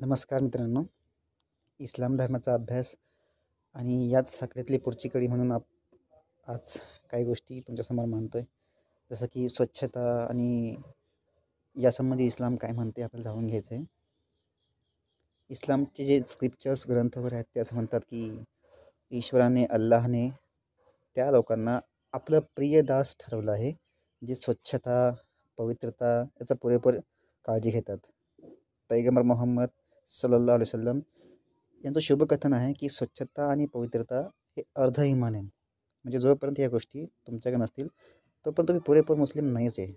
नमस्कार मित्रांनो. इस्लाम धर्माचा अभ्यास आणि याच साखळीतली पुढची कडी म्हणून आज काही गोष्टी तुमच्यासमोर मांडतो आहे. जसं की स्वच्छता आणि यासंबंधी इस्लाम काय म्हणते आपल्याला जाणून घ्यायचं आहे. इस्लामचे जे स्क्रिप्चर्स ग्रंथ वगैरे आहेत ते असं म्हणतात की ईश्वराने अल्लाहने त्या लोकांना आपलं प्रिय दास ठरवलं आहे जे स्वच्छता पवित्रता याचा पुरेपूर काळजी घेतात. पैगंबर मोहम्मद सल्लल्लाहु अलैहि वसल्लम यांचं शुभकथन आहे की स्वच्छता आणि पवित्रता हे अर्ध इमान आहे. म्हणजे जोपर्यंत या गोष्टी तुमच्याकडे नसतील तोपर्यंत तुम्ही पुरेपूर मुस्लिम नाहीच आहे.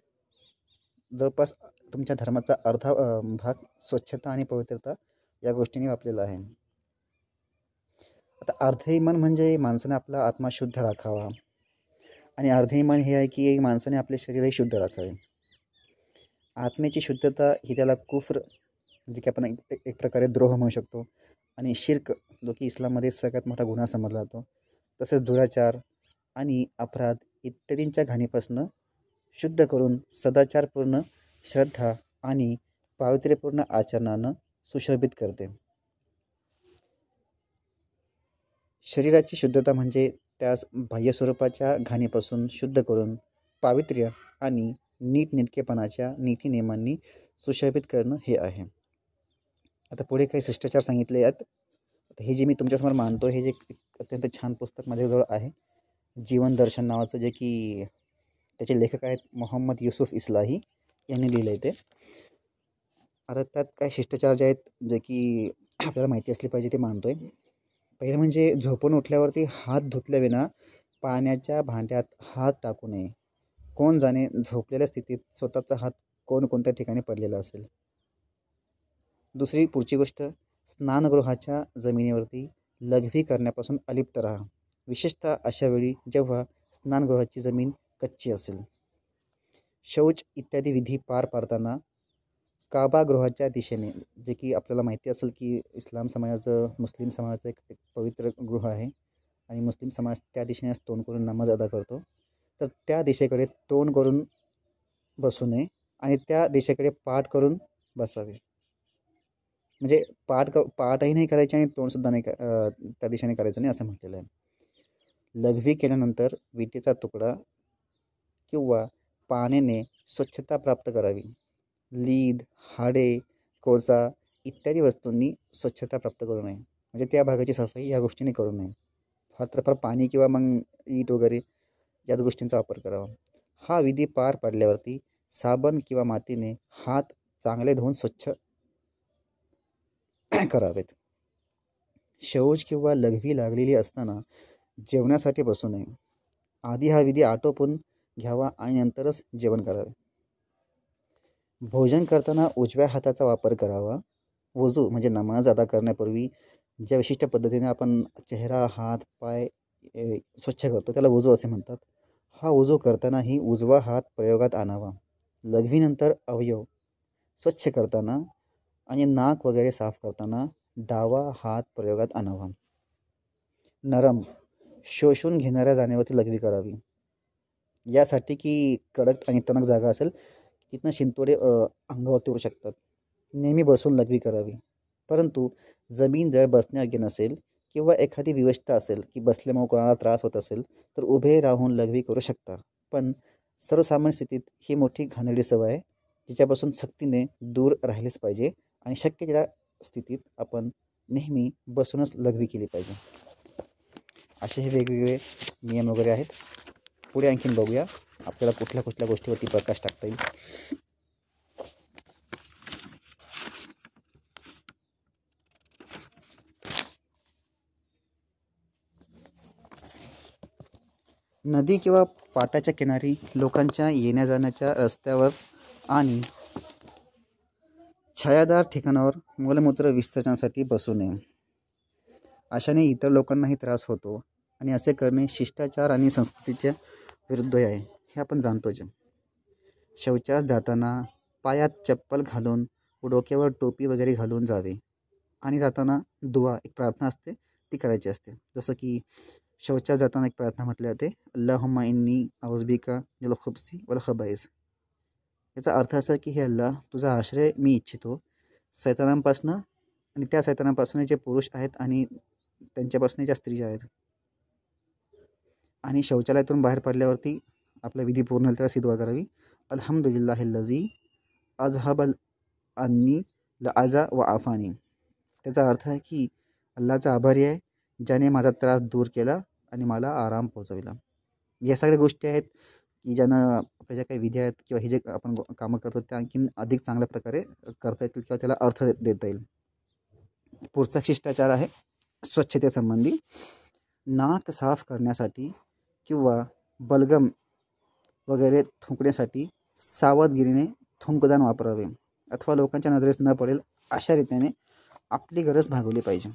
जवळपास तुमच्या धर्माचा अर्धा भाग स्वच्छता आणि पवित्रता या गोष्टींनी व्यापलेला आहे. आता अर्ध इमान म्हणजे माणसाने आपला आत्मा शुद्ध राखावा आणि अर्ध इमान हे आहे की माणसाने आपले शरीरही शुद्ध राखावे. आत्मेची शुद्धता ही त्याला कुफ्र म्हणजे की आपण एक प्रकारे द्रोह म्हणू शकतो आणि शिर्क जो की इस्लाममध्ये सगळ्यात मोठा गुन्हा समजला जातो. तसेच दुराचार आणि अपराध इत्यादींच्या घाणीपासून शुद्ध करून सदाचारपूर्ण श्रद्धा आणि पावित्र्यपूर्ण आचरणानं सुशोभित करते. शरीराची शुद्धता म्हणजे त्यास बाह्य स्वरूपाच्या घाणीपासून शुद्ध करून पावित्र्य आणि नीटनेटकेपणाच्या नीती नियमांनी सुशोभित करणं हे आहे. आता पुढे काही शिष्टाचार सांगितले आहेत. हे जे मी तुमच्यासमोर मांडतो हे जे अत्यंत छान पुस्तक माझ्याजवळ आहे, जीवन दर्शन नावाचं, जे की त्याचे लेखक आहेत मोहम्मद युसुफ इस्लाही यांनी लिहिलं आहे ते. आता त्यात काय शिष्टाचार जे आहेत जे की आपल्याला माहिती असली पाहिजे ते मांडतोय. पहिले म्हणजे झोपून उठल्यावरती हात धुतल्याविना पाण्याच्या भांड्यात हात टाकू नये. कोण जाणे झोपलेल्या स्थितीत स्वतःचा हात कोणत्या ठिकाणी पडलेला असेल. दुसरी पुढची गोष्ट, स्नानगृहाच्या जमिनीवरती लघवी करण्यापासून अलिप्त राहा, विशेषतः अशा वेळी जेव्हा स्नानगृहाची जमीन कच्ची असेल. शौच इत्यादी विधी पार पाडताना काबागृहाच्या दिशेने, जे की आपल्याला माहिती असेल की इस्लाम समाजाचं मुस्लिम समाजाचं एक पवित्र गृह आहे आणि मुस्लिम समाज त्या दिशेने तोंड करून नमाज अदा करतो. तर त्या दिशेकडे तोंड करून बसू नये आणि त्या दिशेकडे पाठ करून बसावे. म्हणजे पाठही नाही करायचे आणि तोंडसुद्धा नाही त्या दिशेने करायचं नाही असं म्हटलेलं आहे. लघवी केल्यानंतर विटेचा तुकडा किंवा पाण्याने स्वच्छता प्राप्त करावी. लीद, हाडे, कोळसा इत्यादी वस्तूंनी स्वच्छता प्राप्त करू नये. म्हणजे त्या भागाची सफाई या गोष्टीने करू नये. फार तर फार पाणी किंवा मग ईट वगैरे याच गोष्टींचा वापर करावा. हा विधी पार पडल्यावरती साबण किंवा मातीने हात चांगले धुवून स्वच्छ करावेत. शौच किंवा लघवी लागलेली असताना जेवणासाठी बसू नये. आधी हा विधी आटोपून घ्यावा आणि नंतरच जेवण करावे. भोजन करताना उजव्या हाताचा वापर करावा. वजू म्हणजे नमाज अदा करण्यापूर्वी ज्या विशिष्ट पद्धतीने आपण चेहरा, हात, पाय स्वच्छ करतो त्याला वजू असे म्हणतात. हा वजू करतानाही उजवा हात प्रयोगात आणावा. लघवीनंतर अवयव स्वच्छ करताना आणि नाक वगैरे साफ करताना डावा हात प्रयोगात आणावा. नरम शोषून घेणाऱ्या जागेवरती लघवी करावी. यासाठी की कडक आणि टणक जागा असेल तिथनं शिंतोडे अंगावरती उडू शकतात. नेहमी बसून लघवी करावी. परंतु जमीन जर बसण्यायोग्य नसेल किंवा एखादी विवशता असेल की बसल्यामुळे कोणाला त्रास होत असेल तर उभे राहून लघवी करू शकता. पण सर्वसामान्य स्थितीत ही मोठी घाणेरडी सवय आहे, जिच्यापासून सक्तीने दूर राहिलेच पाहिजे आणि शक्य त्या स्थितीत आपण नेहमी बसूनच लघवी केली पाहिजे. असे हे वेगवेगळे नियम वगैरे आहेत. पुढे आणखीन बघूया आपल्याला कुठल्या गोष्टीवरती प्रकाश टाकता येईल. नदी किंवा पाटाच्या किनारी लोकांच्या येण्या जाण्याच्या रस्त्यावर आणि छायादार ठिकाणावर मलमूत्र विसर्जनासाठी बसू नये. अशाने इतर लोकांनाही त्रास होतो आणि असे करणे शिष्टाचार आणि संस्कृतीच्या विरुद्ध आहे हे आपण जाणतोच. शौचास जाताना पायात चप्पल घालून डोक्यावर टोपी वगैरे घालून जावे आणि जाताना दुआ एक प्रार्थना असते ती करायची असते. जसं की शौचास जाताना एक प्रार्थना म्हटली जाते, अल्लाहुम्मा इन्नी औज़ुबिका मिनल खुब्सी वल खबाइस. याचा अर्थ असा की हे अल्लाह तुझा आश्रय मी इच्छितो सैतानांपासनं आणि त्या सैतानापासून जे पुरुष आहेत आणि त्यांच्यापासून ज्या स्त्रिया आहेत. आणि शौचालयातून बाहेर पडल्यावरती आपला विधी पूर्ण झाला तेव्हा दुआ करावी, अल्हम्दुलिल्लाहिल्लझी अजहबल अन्नी लआजा व आफानी. त्याचा अर्थ आहे की अल्लाचा आभारी आहे ज्याने माझा त्रास दूर केला आणि मला आराम पोहोचविला. या सगळ्या गोष्टी आहेत की ज्यानं आपल्या ज्या काही विधी आहेत किंवा हे जे आपण कामं करतो त्या आणखीन अधिक चांगल्या प्रकारे करता येतील किंवा त्याला अर्थ देता येईल. पुढचा शिष्टाचार आहे स्वच्छतेसंबंधी. नाक साफ करण्यासाठी किंवा बलगम वगैरे थुंकण्यासाठी सावधगिरीने थुंकदान वापरावे अथवा लोकांच्या नजरेस न पडेल अशा रीतीने आपली गरज भागवली पाहिजे.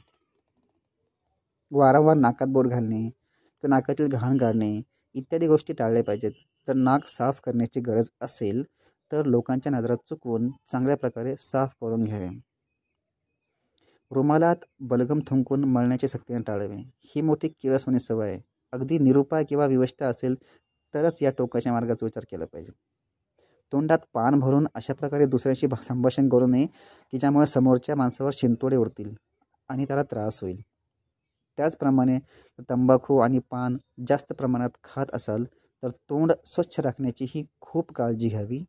वारंवार नाकात बोट घालणे किंवा नाकातील घाण काढणे इत्यादी गोष्टी टाळल्या पाहिजेत. जर नाक साफ करण्याची गरज असेल तर लोकांच्या नजरात चुकवून चांगल्या प्रकारे साफ करून घ्यावे. रुमालात बलगम थुंकून मळण्याची सक्तीने टाळावे. ही मोठी किरसवाणी सवय आहे. अगदी निरुपाय किंवा विवशता असेल तरच या टोकाच्या मार्गाचा विचार केला पाहिजे. तोंडात पान भरून अशा प्रकारे दुसऱ्याशी संभाषण करू नये की ज्यामुळे समोरच्या माणसावर शिंतोडे उडतील आणि त्याला त्रास होईल. त्याचप्रमाणे तंबाखू आणि पान जास्त प्रमाणात खात असाल तर तोंड स्वच्छ राखण्याचीही खूप काळजी घ्यावी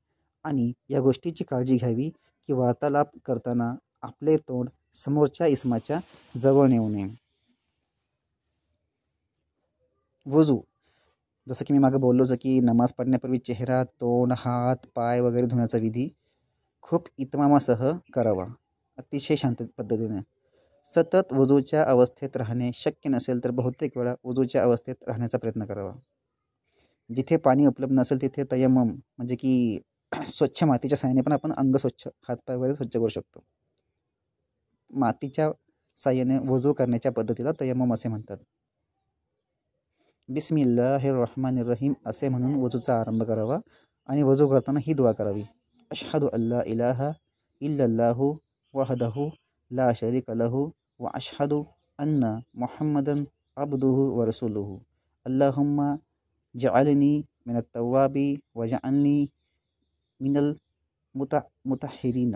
आणि या गोष्टीची काळजी घ्यावी की वार्तालाप करताना आपले तोंड समोरच्या इसमाच्या जवळ नेऊ नये. वजू, जसं की मी मागे बोललो होतो की नमाज पढण्यापूर्वी चेहरा, तोंड, हात, पाय वगैरे धुण्याचा विधी खूप इतमामासह करावा, अतिशय शांत पद्धतीने. सतत वजूच्या अवस्थेत राहणे शक्य नसेल तर बहुतेक वेळा वजूच्या अवस्थेत राहण्याचा प्रयत्न करावा. जिथे पाणी उपलब्ध नसेल तिथे तयम्मम म्हणजे की स्वच्छ मातीच्या साहाय्याने पण आपण अंग स्वच्छ, हातपाय वगैरे स्वच्छ करू शकतो. मातीच्या साहाय्याने वजू करण्याच्या पद्धतीला तयम्मम असे म्हणतात. बिस्मिल्लाहिर्रहमानिर्रहीम असे म्हणून वजूचा आरंभ करावा आणि वजू करताना ही दुआ करावी, अशहदु अल्ला इलाहा इल्लल्लाहु वहदहु ला शरीका लहू व अशहदु अन्ना मुहम्मदन अब्दुहु व रसूलुहु अल्लाहुम्मा जअलनी मिनत तव्वाबी व जअलनी मिनल मुताहिरीन.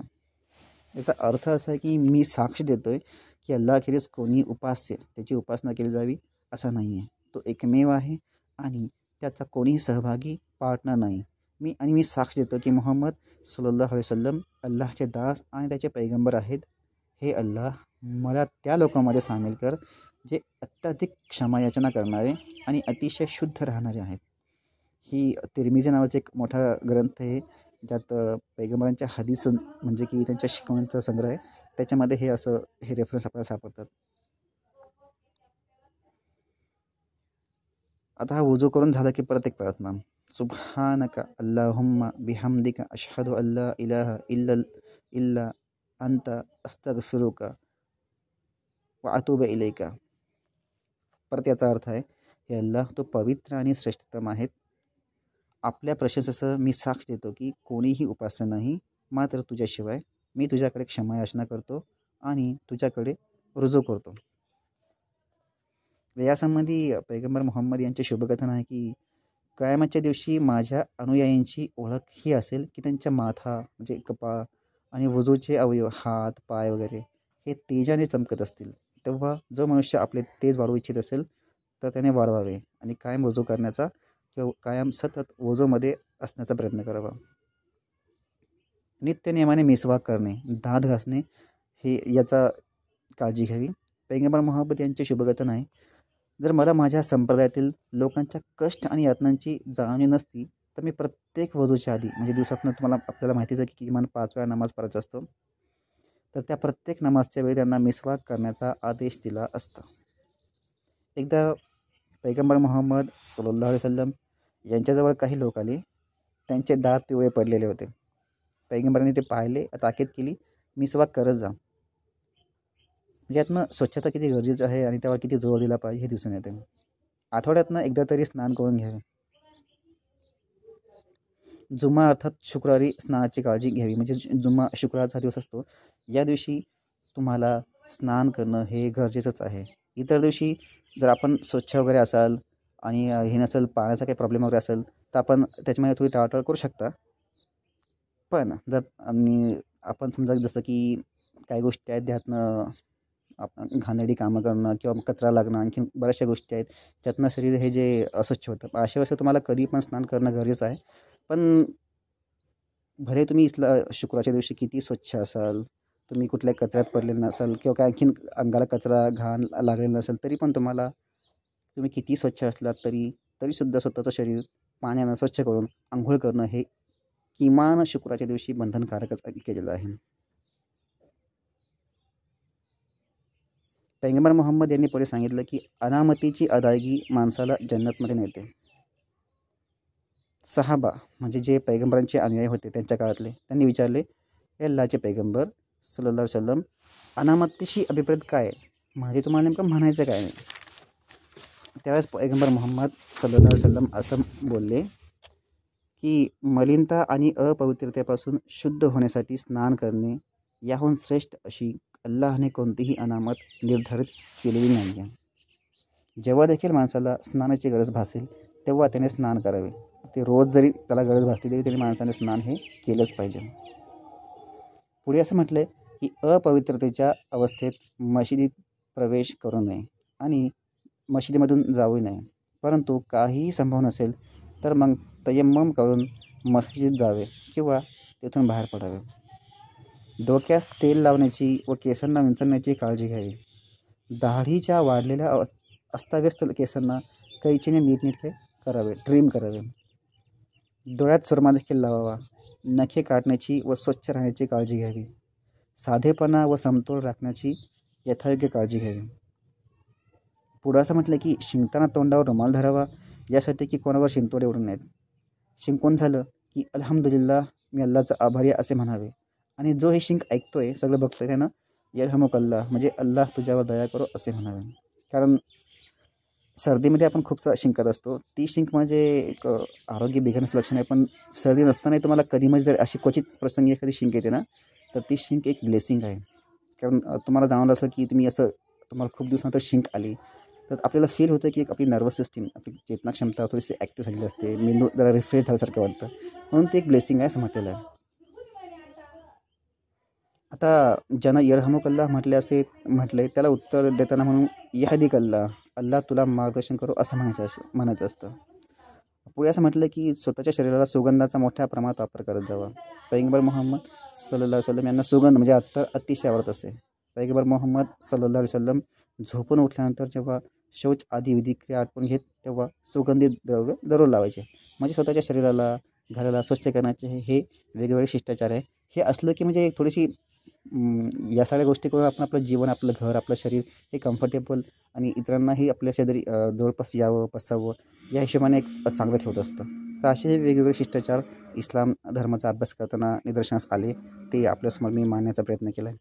याचा अर्थ असा आहे की मी साक्ष देतोय की अल्लाखेरीज कोणी उपास्य, त्याची उपासना केली जावी असा नाही आहे. तो एकमेव आहे आणि त्याचा कोणीही सहभागी पार्टनर नाही. मी साक्ष देतो की मुहम्मद सल्लल्लाहु अलैहि वसल्लम अल्लाहचे दास आणि त्याचे पैगंबर आहेत. हे अल्लाह, मला त्या लोकांमध्ये सामील कर जे अत्याधिक क्षमायाचना करणारे आणि अतिशय शुद्ध राहणारे आहेत. ही तिरमिजी नावाचा एक मोठा ग्रंथ आहे ज्यात पैगंबरांच्या हदीस म्हणजे की त्यांच्या शिकवणीचा संग्रह आहे. त्याच्यामध्ये हे रेफरन्स आपल्याला सापडतात. आता हा वजू करून झाला की परत एक प्रार्थना, सुब्हानका अल्लाहुम्मा बिहम्दिका अशहदु अल्ला इलाहा इल्ला अंता अस्तगफिरुका व अतूबु इलैका. परत याचा अर्थ आहे, हे अल्लाह तो पवित्र आणि श्रेष्ठतम आहेत. आपल्या प्रशंसेसह मी साक्ष देतो की कोणीही उपास्य नाही मात्र तुझ्याशिवाय. मी तुझ्याकडे क्षमायाचना करतो आणि तुझ्याकडे रुजू करतो. यासंबंधी पैगंबर मुहम्मद यांचे शुभकथन आहे की कयामतच्या दिवशी माझ्या अनुयायींची ओळख ही असेल की त्यांच्या माथा म्हणजे कपाळ आणि वजूचे अवयव, हात, पाय वगैरे हे तेजाने चमकत असतील. तेव्हा जो मनुष्य आपले तेज वाढवू इच्छित असेल तर त्याने वाढवावे आणि कायम वजू करण्याचा किंवा कायम सतत वजूमध्ये असण्याचा प्रयत्न करावा. नित्य नियमाने मिसवाक करणे, दात घासणे हे याचा काळजी घ्यावी. पैगंबर मुहम्मद यांचे शुभकथन आहे, जर मला माझ्या संप्रदायातील लोकांच्या कष्ट आणि यातनांची जाणीव नसती तर मी प्रत्येक वजूच्या आधी म्हणजे दिवसातनं आपल्याला माहितीच आहे की किमान 5 वेळा नमाज पढायचा असतो, तर त्या प्रत्येक नमाजच्या वेळी त्यांना मिसवाक करण्याचा आदेश दिला असता. एकदा पैगंबर मुहम्मद सल्लल्लाहु अलैहि वसल्लम यांच्याजवळ काही लोक आले. त्यांचे दात पिवळे पडलेले होते. पैगंबरांनी ते पाहिले, ताकीद केली, मिसवाक करत जा. म्हणजे यातनं स्वच्छता किती गरजेचं आहे आणि त्यावर किती जोर दिला पाहिजे हे दिसून येते. आठवड्यातनं एकदा तरी स्नान करून घ्यावे. जुमा अर्थात शुक्रवारी स्नानाची काळजी घ्यावी. म्हणजे जुमा शुक्रवारचा दिवस असतो, या दिवशी तुम्हाला स्नान करणं हे गरजेचंच आहे. इतर दिवशी जर आपण स्वच्छ वगैरे असाल आणि हे नसेल, पाण्याचा काही प्रॉब्लेम वगैरे असेल तर आपण त्याच्यामध्ये थोडी टाळाटाळ करू शकता. पण जर आपण समजा जसं की काही गोष्टी आहेत त्यातनं आपण घाणेरडी कामं करणं किंवा कचरा लागणं, आणखीन बऱ्याचशा गोष्टी आहेत ज्यातनं शरीर हे जे अस्वच्छ होतं. अशा वेळेस तुम्हाला कधी पण स्नान करणं गरजेचं आहे. पण भले तुम्ही शुक्रवारच्या दिवशी किती स्वच्छ असाल, तुम्ही कुठल्या कचऱ्यात पडलेले नसाल किंवा काय आणखीन अंगाला कचरा, घाण लागलेला नसेल, तरी पण तुम्ही किती स्वच्छ असलात तरीसुद्धा स्वतःचं शरीर पाण्यानं स्वच्छ करून अंघोळ करणं हे किमान शुक्रवारच्या दिवशी बंधनकारकच केलेलं आहे. पैगंबर मोहम्मद यांनी पुढे सांगितलं की अनामतीची अदायगी माणसाला जन्नतमध्ये नेते. सहाबा म्हणजे जे पैगंबरांचे अनुयायी होते त्यांच्या काळातले, त्यांनी विचारले, हे अल्लाहचे पैगंबर सल्लल्लाहु अलैहि वसल्लम, अनामतीशी अभिप्रेत काय आहे? म्हणजे तुम्हाला नेमकं म्हणायचं काय नाही? त्यावेळेस पैगंबर मोहम्मद सल्लल्लाहु अलैहि वसल्लम असं बोलले की मलिनता आणि अपवित्रतेपासून शुद्ध होण्यासाठी स्नान करणे याहून श्रेष्ठ अशी अल्लाहने कोणतीही अनामत निर्धारित केलेली नाही आहे. जेव्हा देखील माणसाला स्नानाची गरज भासेल तेव्हा त्याने स्नान करावे. ते रोज जरी त्याला गरज भासली तरी त्याने माणसाने स्नान हे केलंच पाहिजे. पुढे असं म्हटलं की अपवित्रतेच्या अवस्थेत मशिदीत प्रवेश करू नये आणि मशिदीमधून जाऊ नये. परंतु काहीही संभव नसेल तर मग तयम्मम करून मस्जिदीत जावे किंवा तेथून बाहेर पडावे. डोक्यास तेल लावण्याची व केसांना विंचरण्याची काळजी घ्यावी. दाढीच्या वाढलेल्या अस्ताव्यस्त केसांना कैचीने नीटनेटके करावे, ट्रिम करावे. डोळ्यात सुरमा देखील लावावा. नखे काटण्याची व स्वच्छ राहण्याची काळजी घ्यावी. साधेपणा व समतोल राखण्याची यथायोग्य काळजी घ्यावी. पुढं असं म्हटलं की शिंकताना तोंडावर रुमाल धरावा, यासाठी की कोणावर शिंतोडे उडू नयेत. शिंकून झालं की अल्हम्दुलिल्लाह, मी अल्लाहचा आभारी असे म्हणावे. आणि जो हे शिंक ऐकतोय, सगळं बघतोय, त्यानं यरहमुकल्लाह म्हणजे अल्लाह तुझ्यावर दया करो असे म्हणावे. कारण सर्दीमध्ये आपण खूप शिंकत असतो. ती शिंक म्हणजे एक आरोग्य बिघडण्याचं लक्षण आहे. पण सर्दी नसतानाही तुम्हाला कधी म्हणजे जर अशी क्वचित प्रसंगी एखादी शिंक येते ना, तर ती शिंक एक ब्लेसिंग आहे. कारण तुम्हाला जाणवलं असं की तुम्हाला खूप दिवसानंतर शिंक आली तर आपल्याला फील होतं की एक आपली नर्वस सिस्टीम, आपली चेतना क्षमता थोडीशी ॲक्टिव्ह झालेली असते, मेंदू जरा रिफ्रेश झाल्यासारखं वाटतं. म्हणून ते एक ब्लेसिंग आहे असं म्हटलेलं आहे. आता ज्यानं यरहमुकल्लाह म्हटले त्याला उत्तर देताना म्हणून यहदिकल्लाह, अल्लाह तुला मार्गदर्शन करो असं म्हणायचं असतं. पुढे असं म्हटलं की स्वतःच्या शरीराला सुगंधाचा मोठ्या प्रमाणात वापर करत जावा. पैगंबर मोहम्मद सल्लल्लाहु अलैहि वसल्लम यांना सुगंध म्हणजे अत्तर अतिशय आवडत असे. पैगंबर मोहम्मद सल्लल्लाहु अलैहि वसल्लम झोपून उठल्यानंतर जेव्हा शौच आदी विधिक्रिया आटपून घेत तेव्हा सुगंधित द्रव्य जरूर लावायचे. म्हणजे स्वतःच्या शरीराला, घराला स्वच्छ करण्याचे हे वेगवेगळे शिष्टाचार आहे. हे असलं की म्हणजे थोडीशी या सगळ्या गोष्टी करून आपण आपलं जीवन, आपलं घर, आपलं शरीर हे कम्फर्टेबल आणि इतरांनाही आपल्या शेजारी जवळपास यावं, बसावं या हिशोबाने एक चांगलं ठेवत असतं. तर असे वेगवेगळे शिष्टाचार इस्लाम धर्माचा अभ्यास करताना निदर्शनास आले. ते आपल्यासमोर मी मांडण्याचा प्रयत्न केला आहे.